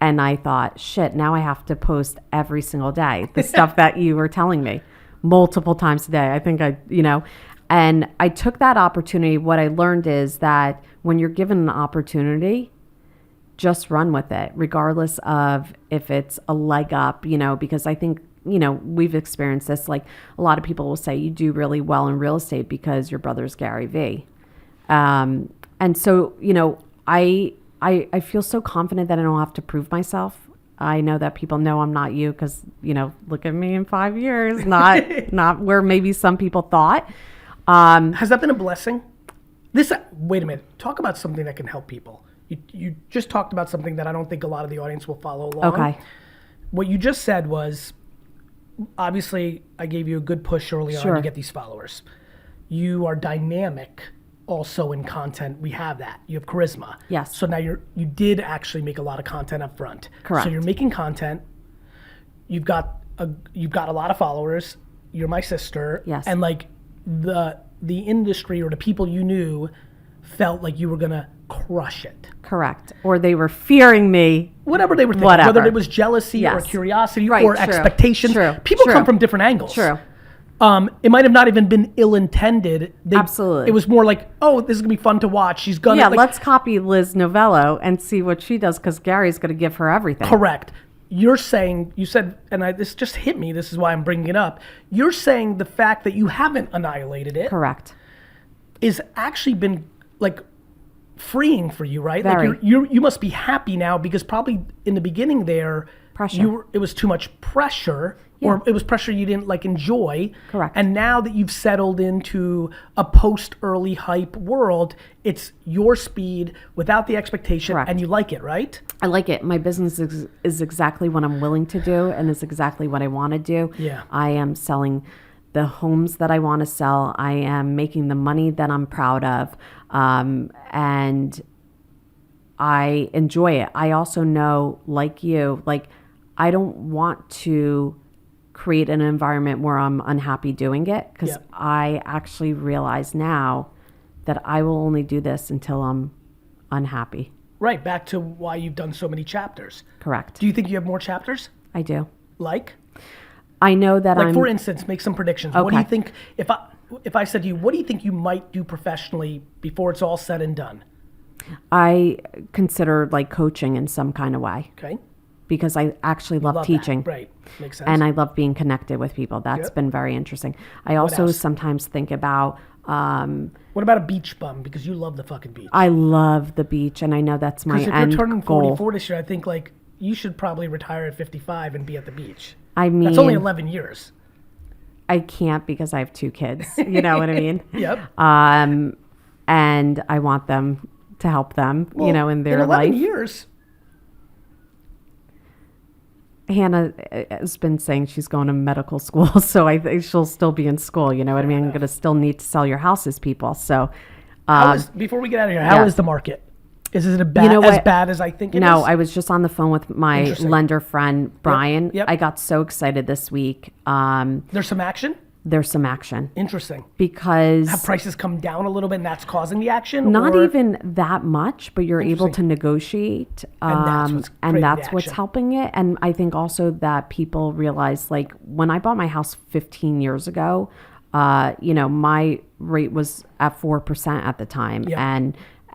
Speaker 1: And I thought, shit, now I have to post every single day the stuff that you were telling me multiple times a day. I think and I took that opportunity. What I learned is that when you're given an opportunity, just run with it, regardless of if it's a leg up, because I think, we've experienced this. Like a lot of people will say you do really well in real estate because your brother's GaryVee. And so, I feel so confident that I don't have to prove myself. I know that people know I'm not you because, look at me in 5 years, not where maybe some people thought.
Speaker 2: Has that been a blessing? Wait a minute. Talk about something that can help people. You just talked about something that I don't think a lot of the audience will follow along.
Speaker 1: Okay.
Speaker 2: What you just said was, obviously, I gave you a good push early on to get these followers. You are dynamic also in content. We have that. You have charisma.
Speaker 1: Yes.
Speaker 2: So now you did actually make a lot of content up front.
Speaker 1: Correct.
Speaker 2: So you're making content. You've got a lot of followers. You're my sister.
Speaker 1: Yes.
Speaker 2: And like the industry or the people you knew felt like you were gonna crush it.
Speaker 1: Correct. Or they were fearing me.
Speaker 2: Whatever they were thinking.
Speaker 1: Whatever.
Speaker 2: Whether it was jealousy or curiosity or
Speaker 1: true.
Speaker 2: expectations.
Speaker 1: True.
Speaker 2: People come from different angles.
Speaker 1: True.
Speaker 2: It might have not even been ill-intended.
Speaker 1: Absolutely.
Speaker 2: It was more like, oh, this is going to be fun to watch. She's going to...
Speaker 1: Yeah, let's copy Liz Novello and see what she does because Gary's going to give her everything.
Speaker 2: Correct. You're saying, you said, and this just hit me, this is why I'm bringing it up. You're saying the fact that you haven't annihilated it...
Speaker 1: Correct.
Speaker 2: ...is actually been, like, freeing for you, right?
Speaker 1: Very.
Speaker 2: Like, you must be happy now because probably in the beginning there...
Speaker 1: Pressure.
Speaker 2: It was too much pressure.
Speaker 1: Yeah.
Speaker 2: Or it was pressure you didn't like enjoy.
Speaker 1: Correct.
Speaker 2: And now that you've settled into a post-early hype world, it's your speed without the expectation.
Speaker 1: Correct.
Speaker 2: And you like it, right?
Speaker 1: I like it. My business is exactly what I'm willing to do and is exactly what I want to do.
Speaker 2: Yeah.
Speaker 1: I am selling the homes that I want to sell. I am making the money that I'm proud of. And I enjoy it. I also know, like you, like I don't want to create an environment where I'm unhappy doing it because I actually realize now that I will only do this until I'm unhappy.
Speaker 2: Right, back to why you've done so many chapters.
Speaker 1: Correct.
Speaker 2: Do you think you have more chapters?
Speaker 1: I do.
Speaker 2: Like?
Speaker 1: I know that
Speaker 2: Like, for instance, make some predictions.
Speaker 1: Okay.
Speaker 2: What do you think, if I said to you, what do you think you might do professionally before it's all said and done?
Speaker 1: I consider like coaching in some kind of way.
Speaker 2: Okay.
Speaker 1: Because I actually love teaching.
Speaker 2: That. Right. Makes sense.
Speaker 1: And I love being connected with people. That's been very interesting. I also sometimes think about...
Speaker 2: what about a beach bum? Because you love the fucking beach.
Speaker 1: I love the beach, and I know that's my end goal.
Speaker 2: Because if you're turning 44 this year, I think like you should probably retire at 55 and be at the beach.
Speaker 1: I mean...
Speaker 2: That's only 11 years.
Speaker 1: I can't because I have 2 kids. You know what I mean?
Speaker 2: Yep.
Speaker 1: And I want them to help them, in their
Speaker 2: in 11
Speaker 1: life.
Speaker 2: years...
Speaker 1: Hannah has been saying she's going to medical school, so I think she'll still be in school. You know what I mean? I'm going to still need to sell your houses, people. So,
Speaker 2: before we get out of here, how is the market? Is it as bad as I think it is?
Speaker 1: No, I was just on the phone with my lender friend, Brian.
Speaker 2: Yep.
Speaker 1: I got so excited this week.
Speaker 2: There's some action?
Speaker 1: There's some action.
Speaker 2: Interesting.
Speaker 1: Because...
Speaker 2: Have prices come down a little bit and that's causing the action?
Speaker 1: Not even that much, but you're able to negotiate.
Speaker 2: And that's what's
Speaker 1: helping it. And I think also that people realize, like, when I bought my house 15 years ago, my rate was at 4% at the time.
Speaker 2: Yeah.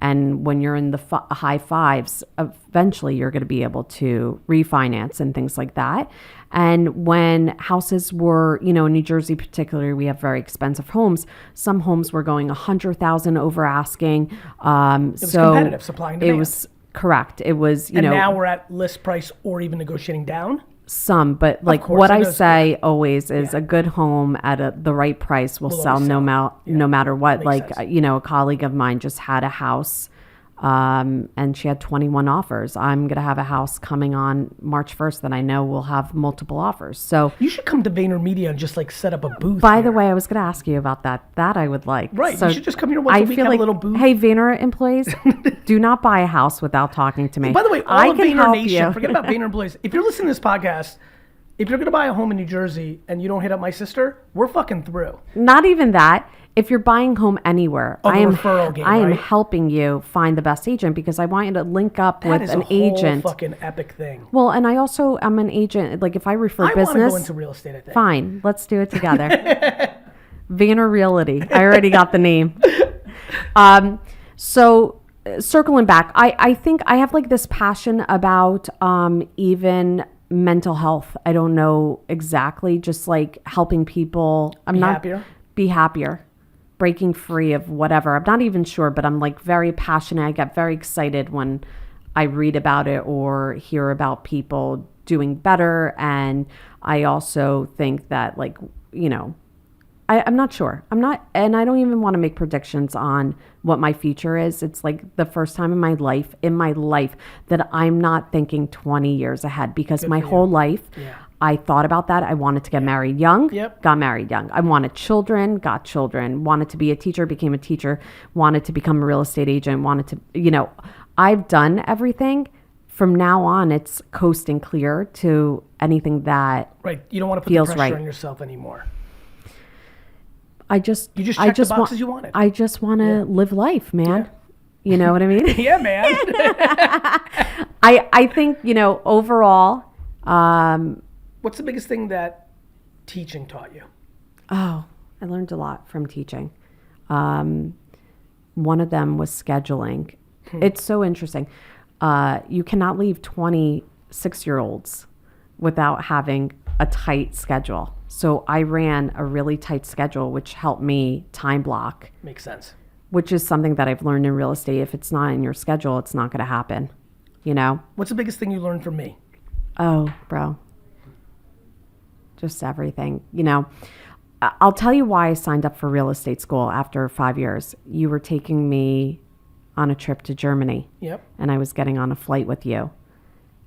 Speaker 1: And when you're in the high fives, eventually you're going to be able to refinance and things like that. And when houses were, in New Jersey particularly, we have very expensive homes. Some homes were going $100,000 over asking.
Speaker 2: It was competitive, supply and demand.
Speaker 1: It was correct. It was,
Speaker 2: and now we're at list price or even negotiating down?
Speaker 1: Some, but like what I say always is a good home at the right price will sell no matter what.
Speaker 2: Makes sense.
Speaker 1: A colleague of mine just had a house and she had 21 offers. I'm going to have a house coming on March 1st that I know will have multiple offers. So
Speaker 2: you should come to VaynerMedia and just like set up a booth.
Speaker 1: By the way, I was going to ask you about that. That I would like.
Speaker 2: Right.
Speaker 1: So
Speaker 2: you should just come here once a week, have a little booth.
Speaker 1: Hey, Vayner employees, do not buy a house without talking to me.
Speaker 2: By the way,
Speaker 1: I
Speaker 2: of
Speaker 1: can
Speaker 2: Vayner
Speaker 1: help
Speaker 2: Nation,
Speaker 1: you.
Speaker 2: forget about Vayner employees. If you're listening to this podcast, If you're going to buy a home in New Jersey and you don't hit up my sister, we're fucking through.
Speaker 1: Not even that. If you're buying home anywhere, I am
Speaker 2: referral game,
Speaker 1: I am
Speaker 2: right?
Speaker 1: helping you find the best agent because I want you to link up
Speaker 2: That
Speaker 1: with
Speaker 2: is
Speaker 1: an
Speaker 2: a whole
Speaker 1: agent.
Speaker 2: fucking epic thing.
Speaker 1: Well, and I also am an agent. Like if I refer
Speaker 2: I want to
Speaker 1: business,
Speaker 2: go into real estate, I think.
Speaker 1: fine, let's do it together. Vayner Realty. I already got the name. So circling back, I think I have like this passion about even mental health. I don't know exactly, just like helping people. Be happier, breaking free of whatever. I'm not even sure, but I'm like very passionate. I get very excited when I read about it or hear about people doing better. And I also think that like, I'm not sure. And I don't even want to make predictions on what my future is. It's like the first time in my life that I'm not thinking 20 years ahead because my whole life, I thought about that. I wanted to get married young, got married young. I wanted children, got children, wanted to be a teacher, became a teacher, wanted to become a real estate agent, wanted to, I've done everything. From now on, it's coasting clear to anything that
Speaker 2: Right. You don't want to put the pressure on yourself anymore.
Speaker 1: You just
Speaker 2: check the boxes you wanted.
Speaker 1: I just want to live life, man. Yeah. You know what I mean?
Speaker 2: Yeah, man.
Speaker 1: I think, overall.
Speaker 2: What's the biggest thing that teaching taught you?
Speaker 1: Oh, I learned a lot from teaching. One of them was scheduling. It's so interesting. You cannot leave 26-year-olds without having a tight schedule. So I ran a really tight schedule, which helped me time block.
Speaker 2: Makes sense.
Speaker 1: Which is something that I've learned in real estate. If it's not in your schedule, it's not going to happen.
Speaker 2: What's the biggest thing you learned from me?
Speaker 1: Oh, bro. Just everything. I'll tell you why I signed up for real estate school after 5 years. You were taking me on a trip to Germany.
Speaker 2: Yep.
Speaker 1: And I was getting on a flight with you.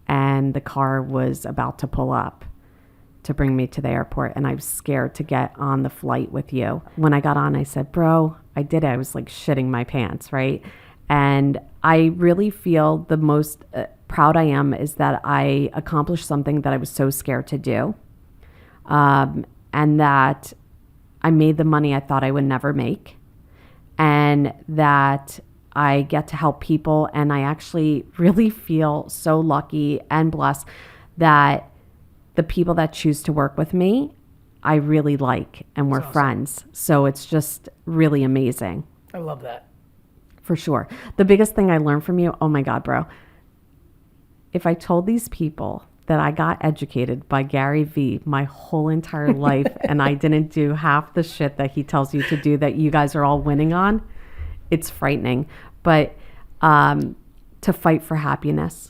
Speaker 1: And the car was about to pull up to bring me to the airport. And I was scared to get on the flight with you. When I got on, I said, bro, I did it. I was like shitting my pants, right? And I really feel the most proud I am is that I accomplished something that I was so scared to do. And that I made the money I thought I would never make. And that I get to help people. And I actually really feel so lucky and blessed that the people that choose to work with me, I really like, and we're friends. So it's just really amazing.
Speaker 2: I love that.
Speaker 1: For sure. The biggest thing I learned from you, oh my God, bro. If I told these people that I got educated by GaryVee my whole entire life and I didn't do half the shit that he tells you to do that you guys are all winning on, it's frightening. But to fight for happiness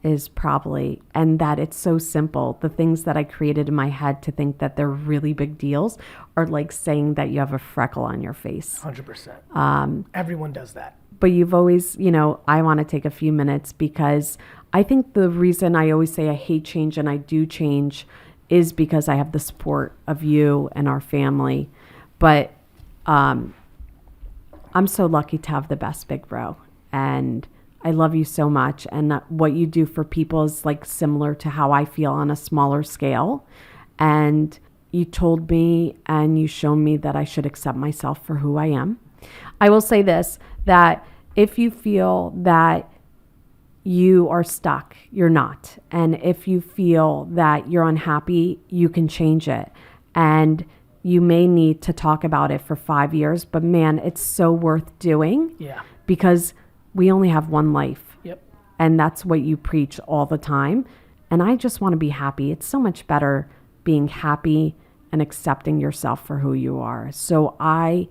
Speaker 1: is probably, and that it's so simple. The things that I created in my head to think that they're really big deals are like saying that you have a freckle on your face.
Speaker 2: 100%. Everyone does that.
Speaker 1: But you've always, I want to take a few minutes because I think the reason I always say I hate change and I do change is because I have the support of you and our family. But I'm so lucky to have the best big bro. And I love you so much. And what you do for people is like similar to how I feel on a smaller scale. And you told me and you showed me that I should accept myself for who I am. I will say this, that if you feel that you are stuck, you're not. And if you feel that you're unhappy, you can change it. And you may need to talk about it for 5 years, but man, it's so worth doing.
Speaker 2: Yeah.
Speaker 1: Because we only have one life.
Speaker 2: Yep.
Speaker 1: And that's what you preach all the time. And I just want to be happy. It's so much better being happy and accepting yourself for who you are. So I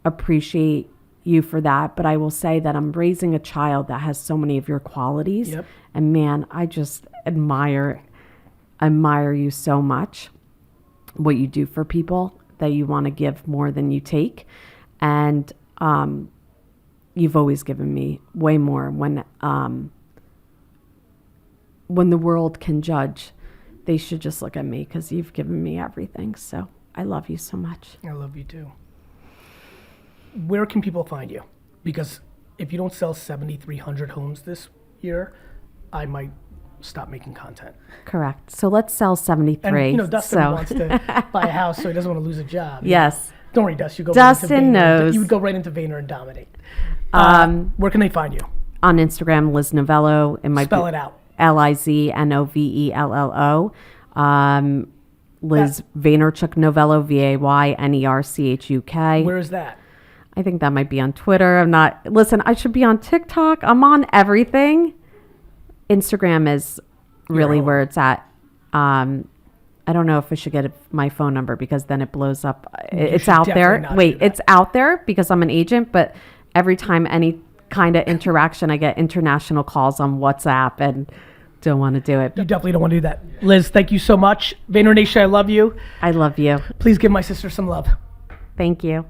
Speaker 1: appreciate you for that. But I will say that I'm raising a child that has so many of your qualities.
Speaker 2: Yep.
Speaker 1: And man, I just admire you so much. What you do for people, that you want to give more than you take. And you've always given me way more. When the world can judge, they should just look at me because you've given me everything. So I love you so much.
Speaker 2: I love you too. Where can people find you? Because if you don't sell 7,300 homes this year, I might stop making content.
Speaker 1: Correct. So let's sell 73.
Speaker 2: And Dustin wants to buy a house, so he doesn't want to lose a job.
Speaker 1: Yes.
Speaker 2: Don't worry, Dustin.
Speaker 1: Dustin knows.
Speaker 2: You would go right into Vayner and dominate. Where can they find you?
Speaker 1: On Instagram, Liz Novello.
Speaker 2: Spell it out.
Speaker 1: LizNovello. Liz Vaynerchuk Novello, VaynerChuk.
Speaker 2: Where is that?
Speaker 1: I think that might be on Twitter. Listen, I should be on TikTok. I'm on everything. Instagram is really where it's at. I don't know if I should get my phone number because then it blows up. It's out there. Wait, it's out there because I'm an agent, but every time any kind of interaction, I get international calls on WhatsApp and don't want to do it.
Speaker 2: You definitely don't want to do that. Liz, thank you so much. Vayner Nation, I love you.
Speaker 1: I love you.
Speaker 2: Please give my sister some love.
Speaker 1: Thank you.